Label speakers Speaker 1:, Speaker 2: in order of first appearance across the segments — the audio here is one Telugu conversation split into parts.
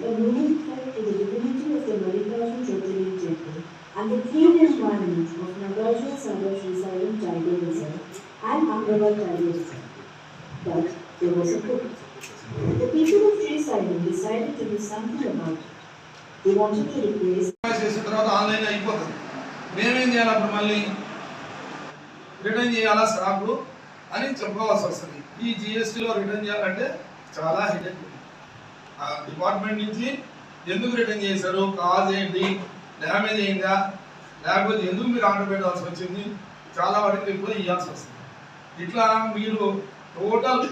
Speaker 1: a movement to the divinity of the Mallikarjun Jyotirlinga temple and the clean environment of Nagarjuna Sagar Srisailam Tiger Reserve and Agrawal Tiger Reserve. But there was a hook. The people of Srisailam decided to do something about it. They wanted to replace.
Speaker 2: మేమేం చేయాలి అప్పుడు మళ్ళీ రిటర్న్ చేయాలా స్టాక్లు అని చెప్పుకోవాల్సి వస్తుంది. ఈ జిఎస్టీలో రిటర్న్ చేయాలంటే చాలా హెడేక్. ఆ డిపార్ట్మెంట్ నుంచి ఎందుకు రిటర్న్ చేశారు, కాజ్ ఏంటి, డ్యామేజ్ అయిందా, లేకపోతే ఎందుకు మీరు ఆర్డర్ పెట్టాల్సి వచ్చింది, చాలా వాటికి రిప్లై ఇవ్వాల్సి వస్తుంది. ఇట్లా మీరు టోటల్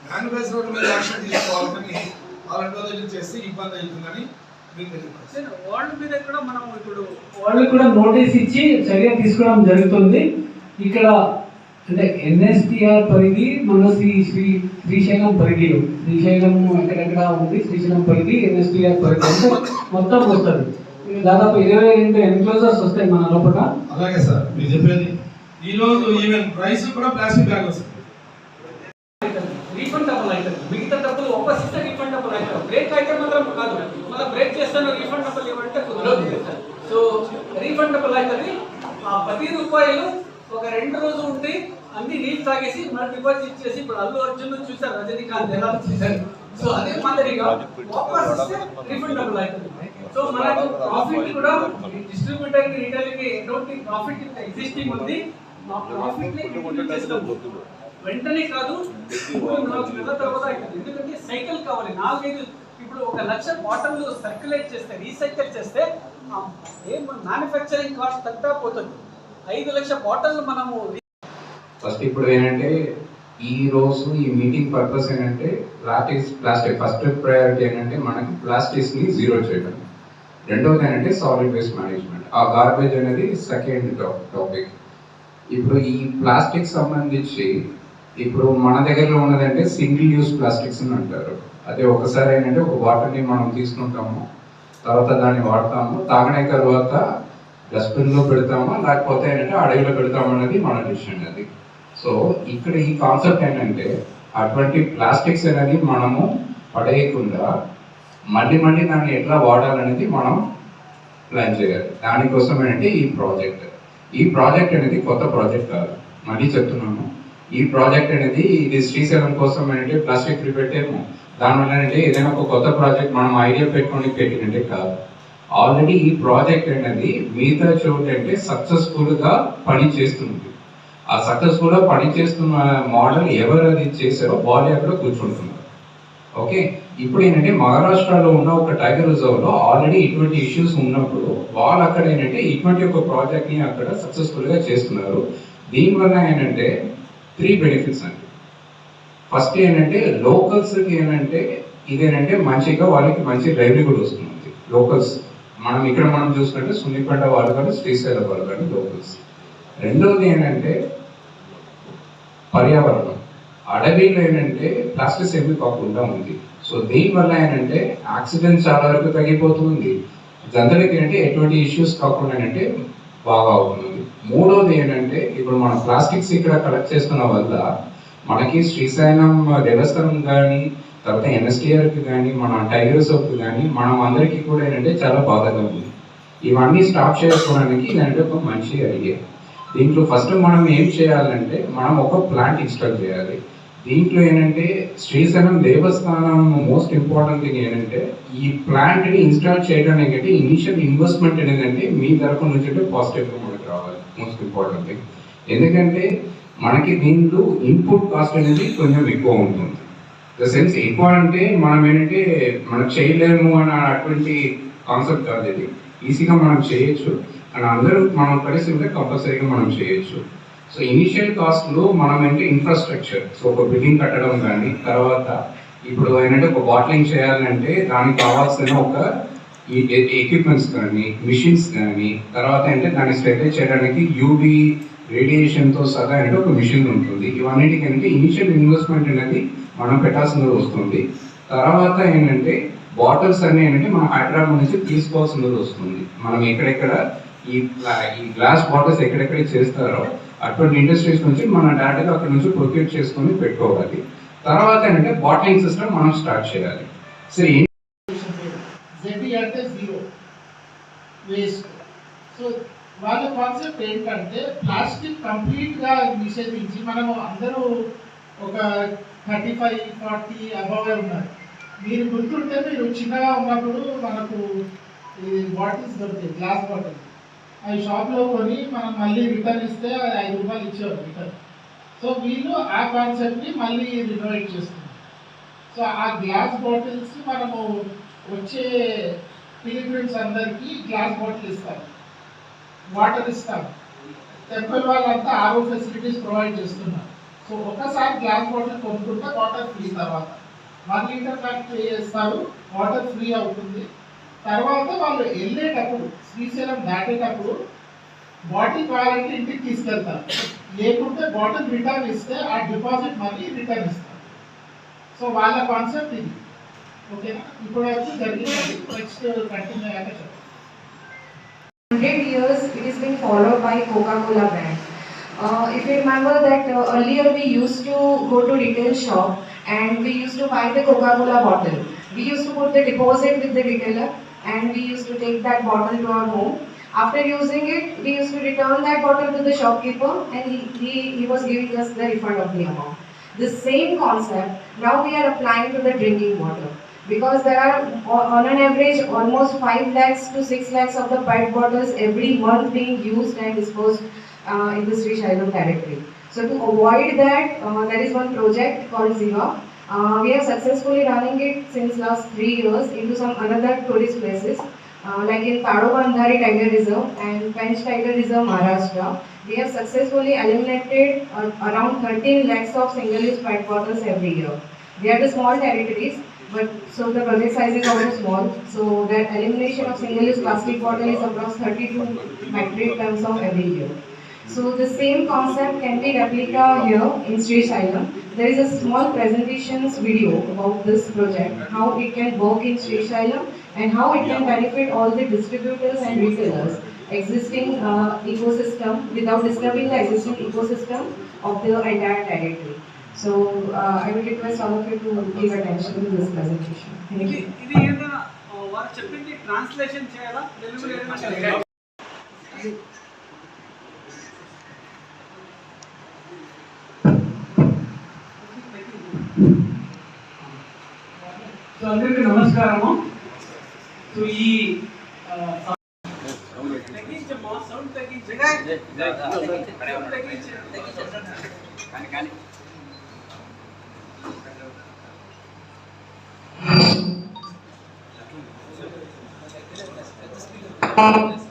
Speaker 2: మ్యానుఫ్యాక్చరర్ మీద యాక్షన్ తీసుకోవాలి, కానీ అలాంటి వాళ్ళు చేస్తే ఇబ్బంది అవుతుందని
Speaker 3: వాళ్ళు కూడా నోటీస్ ఇచ్చి చర్య తీసుకోవడం జరుగుతుంది. ఇక్కడ అంటే ఎన్ఎస్టిఆర్ పరిధి మన శ్రీశైలం పరిధిలో, శ్రీశైలం ఎక్కడెక్కడ ఉంది, శ్రీశైలం పరిధి ఎన్ఎస్టిఆర్ పరిధి అంటే మొత్తం వస్తుంది. దాదాపు 22 ఎన్క్లోజర్స్ వస్తాయి మన లోపల.
Speaker 2: అలాగే సార్ మీరు చెప్పేది. ఈరోజు ఈవెన్ ప్రైస్ కూడా ప్లాస్టిక్ బ్యాగ్ వస్తుంది.
Speaker 3: రీఫండబుల్ అవుతుంది, మిగతా డబ్బులు వాపస్ ఇస్తే రీఫండబుల్ అవుతుంది. బ్రేక్ అయితే మాత్రం కాదు, మళ్ళీ బ్రేక్ చేస్తాను రీఫండబుల్ ఇవ్వంటే కుదరదు. సో రీఫండబుల్ అవుతుంది. ఆ 10 రూపాయలు ఒక 2 రోజులు ఉంటే అన్ని నీళ్ళు తాగేసి మళ్ళీ డిపాజిట్ ఇచ్చేసి, ఇప్పుడు అల్లు అర్జున్ చూసారు, రజనీకాంత్ ఎలా చేశారు. సో అదే మాదిరిగా వాపస్ ఇస్తే రీఫండబుల్ అవుతుంది. సో మనకు ప్రాఫిట్ కూడా డిస్ట్రిబ్యూటర్ కి రిటైలర్ కి ఎటువంటి ప్రాఫిట్ ఎగ్జిస్టింగ్ ఉంది, ఆ ప్రాఫిట్ ని ఇంప్లిమెంట్ చేస్తాం. వెంటనే కాదు, 3-4 నెలల తర్వాత అవుతుంది. ఎందుకంటే సైకిల్ కావాలి. 4-5 ఇప్పుడు 1 లక్ష బాటిల్ సర్క్యులేట్ చేస్తే, రీసైకిల్ చేస్తే ఏం మ్యానుఫ్యాక్చరింగ్ కాస్ట్ తగ్గుతా పోతుంది. 5 లక్షల బాటిల్ మనము
Speaker 4: ఫస్ట్ ఇప్పుడు ఏంటంటే ఈ రోజు ఈ మీటింగ్ పర్పస్ ఏంటంటే ప్లాస్టిక్ ఫస్ట్ ప్రయారిటీ ఏంటంటే మనకి ప్లాస్టిక్స్ ని జీరో చేయడం. రెండవది ఏంటంటే సాలిడ్ వేస్ట్ మేనేజ్మెంట్, ఆ గార్బేజ్ అనేది సెకండ్ టాపిక్. ఇప్పుడు ఈ ప్లాస్టిక్ సంబంధించి ఇప్పుడు మన దగ్గరలో ఉన్నదంటే సింగిల్ యూస్ ప్లాస్టిక్స్ అని అంటారు. అదే ఒకసారి ఏంటంటే ఒక వాటర్ని మనం తీసుకుంటాము, తర్వాత దాన్ని వాడతాము, తాగనే తర్వాత డస్ట్బిన్లో పెడతాము, లేకపోతే ఏంటంటే అడవిలో పెడతాము అనేది మన డిసిషన్ అది. సో ఇక్కడ ఈ కాన్సెప్ట్ ఏంటంటే అటువంటి ప్లాస్టిక్స్ అనేది మనము పడేయకుండా మళ్ళీ దాన్ని ఎట్లా వాడాలనేది మనం ప్లాన్ చేయాలి. దానికోసం ఏంటంటే ఈ ప్రాజెక్ట్ అనేది కొత్త ప్రాజెక్ట్ కాదు, మళ్ళీ చెప్తున్నాను. ఈ ప్రాజెక్ట్ అనేది ఇది శ్రీశైలం కోసం అంటే ప్లాస్టిక్ ఫ్రీ పెట్టాము. దానివల్ల అంటే ఏదైనా ఒక కొత్త ప్రాజెక్ట్ మనం ఐడియా పెట్టుకొని పెట్టినట్టే కాదు. ఆల్రెడీ ఈ ప్రాజెక్ట్ అనేది మిగతా చోటు అంటే సక్సెస్ఫుల్గా పని చేస్తుంది. ఆ సక్సెస్ఫుల్గా పని చేస్తున్న మోడల్ ఎవరు అది చేశారో వాళ్ళు అక్కడ కూర్చుంటున్నారు. ఓకే, ఇప్పుడు ఏంటంటే మహారాష్ట్రలో ఉన్న ఒక టైగర్ రిజర్వ్లో ఆల్రెడీ ఇటువంటి ఇష్యూస్ ఉన్నప్పుడు వాళ్ళు అక్కడ ఏంటంటే ఇటువంటి ఒక ప్రాజెక్ట్ని అక్కడ సక్సెస్ఫుల్గా చేస్తున్నారు. దీనివల్ల ఏంటంటే 3 బెనిఫిట్స్ అండి. ఫస్ట్ ఏంటంటే లోకల్స్కి ఏంటంటే ఇదేంటంటే మంచిగా వాళ్ళకి మంచి లైవ్లీహుడ్ వస్తుంది. లోకల్స్ మనం చూసుకుంటే సున్నిపేట వాళ్ళు కానీ శ్రీశైలం వాళ్ళు కానీ లోకల్స్. రెండవది ఏంటంటే పర్యావరణం, అడవిలో ఏంటంటే ప్లాస్టిక్స్ ఏమి కాకుండా ఉంది. సో దీనివల్ల ఏంటంటే యాక్సిడెంట్ చాలా వరకు తగ్గిపోతుంది. జనరల్కి ఏంటంటే ఎటువంటి ఇష్యూస్ కాకుండా ఏంటంటే బాగా అవుతుంది. మూడోది ఏంటంటే ఇప్పుడు మనం ప్లాస్టిక్స్ ఇక్కడ కలెక్ట్ చేసుకున్న వల్ల మనకి శ్రీశైలం దేవస్థానం కానీ తర్వాత ఎన్ఎస్టీఆర్కి కానీ మన టైగర్ రిజర్వ్కి కానీ మనం అందరికీ కూడా ఏంటంటే చాలా బాధగా ఉంది. ఇవన్నీ స్టాప్ చేసుకోవడానికి ఇదంటే ఒక మంచి ఐడియా. దీంట్లో ఫస్ట్ మనం ఏం చేయాలంటే మనం ఒక ప్లాంట్ ఇన్స్టాల్ చేయాలి. దీంట్లో ఏంటంటే శ్రీశైలం దేవస్థానం మోస్ట్ ఇంపార్టెంట్ థింగ్ ఏంటంటే ఈ ప్లాంట్ని ఇన్స్టాల్ చేయడానికి అంటే ఇనిషియల్ ఇన్వెస్ట్మెంట్ ఏంటంటే మీ తరఫు నుంచి అంటే పాజిటివ్గా మనకు రావాలి. మోస్ట్ ఇంపార్టెంట్ థింగ్ ఎందుకంటే మనకి దీంట్లో ఇన్పుట్ కాస్ట్ అనేది కొంచెం ఎక్కువ ఉంటుంది. ద సెన్స్ ఎక్కువ అంటే మనం ఏంటంటే మనం చేయలేము అని అటువంటి కాన్సెప్ట్ కాదు. ఇది ఈజీగా మనం చేయొచ్చు అని అందరూ మనం కలిసి ఉంటే కంపల్సరీగా మనం చేయొచ్చు. సో ఇనిషియల్ కాస్ట్లో మనం ఏంటంటే ఇన్ఫ్రాస్ట్రక్చర్, సో ఒక బిల్డింగ్ కట్టడం కానీ తర్వాత ఇప్పుడు ఏంటంటే ఒక బాటిలింగ్ చేయాలంటే దానికి కావాల్సిన ఒక ఈ ఎక్విప్మెంట్స్ కానీ మిషన్స్ కానీ తర్వాత ఏంటంటే దాన్ని స్టెబిలైజ్ చేయడానికి యూవీ రేడియేషన్తో సగా అంటే ఒక మిషన్ ఉంటుంది. ఇవన్నిటికి ఏంటంటే ఇనిషియల్ ఇన్వెస్ట్మెంట్ అనేది మనం పెట్టాల్సినది వస్తుంది. తర్వాత ఏంటంటే బాటిల్స్ అన్నీ ఏంటంటే మనం హైదరాబాద్ నుంచి తీసుకోవాల్సినది వస్తుంది. మనం ఎక్కడెక్కడ ఈ గ్లాస్ బాటిల్స్ ఎక్కడెక్కడ చేస్తారో అటువంటి ఇండస్ట్రీస్ నుంచి మనం డైరెక్ట్గా అక్కడ నుంచి ప్రొక్యూర్ చేసుకొని పెట్టుకోవాలి. తర్వాత ఏంటంటే బాటిలింగ్ సిస్టమ్ మనం స్టార్ట్ చేయాలి. సరే
Speaker 5: అంటే జీరో వేస్ట్. సో వాళ్ళ కాన్సెప్ట్ ఏంటంటే ప్లాస్టిక్ కంప్లీట్గా నిషేధించి, మనము అందరూ ఒక 35-40 అబవ్ ఉన్నారు. మీరు గుర్తుంటే మీరు చిన్నగా ఉన్నప్పుడు మనకు ఈ బాటిల్స్ దొరుకుతాయి, గ్లాస్ బాటిల్, అవి షాప్లో కొని మనం మళ్ళీ రిటర్న్ ఇస్తే అది 5 రూపాయలు ఇచ్చేవారు రిటర్న్. సో వీళ్ళు ఆ కాన్సెప్ట్ని మళ్ళీ రినోవేట్ చేస్తున్నారు. సో ఆ గ్లాస్ బాటిల్స్ మనము వచ్చే పిలిగ్రిమ్స్ అందరికీ గ్లాస్ బాటిల్ ఇస్తాం, వాటర్ ఇస్తాం. టెంపుల్ వాళ్ళంతా ఆర్ఓ ఫెసిలిటీస్ ప్రొవైడ్ చేస్తున్నారు. సో ఒకసారి గ్లాస్ బాటిల్ కొనుక్కుంటే వాటర్ ఫ్రీ, తర్వాత 1 లీటర్ ప్యాక్ పే చేస్తారు, వాటర్ ఫ్రీ అవుతుంది. తర్వాత వాళ్ళు వెళ్ళేటప్పుడు శ్రీశైలం దాటేటప్పుడు బాటిల్ కావాలంటే ఇంటికి తీసుకెళ్తారు, లేకుంటే బాటిల్ రిటర్న్ ఇస్తే ఆ డిపాజిట్ మనీ రిటర్న్ ఇస్తారు. సో వాళ్ళ కాన్సెప్ట్ ఇది. ఓకేనా? ఇప్పుడు వరకు జరిగింది, నెక్స్ట్ కంటిన్యూ అయ్యాక చెప్తాను.
Speaker 6: 100 years it is being followed by Coca-Cola brand. If you remember that earlier we used to go to retail shop and we used to buy the Coca-Cola bottle. We used to put the deposit with the retailer and we used to take that bottle to our home. After using it, we used to return that bottle to the shopkeeper and he was giving us the refund of the amount. The same concept now we are applying to the drinking water. Because there are on an average almost 5 lakhs to 6 lakhs of the PET bottles every month being used and disposed in the Sri Shailam territory. So to avoid that, there is one project called Ziva. We are successfully running it since last 3 years into some another tourist places like in Tadobandhari Tiger Reserve and Pench Tiger Reserve, Maharashtra. We have successfully eliminated around 13 lakhs of single-use PET bottles every year. They are the small territories. But so the project size is also small. So the elimination of single-use plastic bottle is across 32 metric tons of every year. So the same concept can be replicated here in Sri Shailam. There is a small presentations video about this project, how it can work in Sri Shailam and how it can benefit all the distributors and retailers existing ecosystem without disturbing the existing ecosystem of the entire territory. So I would request all of you to give attention to this presentation. Thank you.
Speaker 3: ఇది ఏదైనా వారు చెప్పింది ట్రాన్స్లేషన్ చేయాలా, తెలుగులో ఏదైనా సో అందరికీ నమస్కారము. సో ఈ తగ్గించమ్మా, సౌండ్ తగ్గించండి.
Speaker 6: Thank you.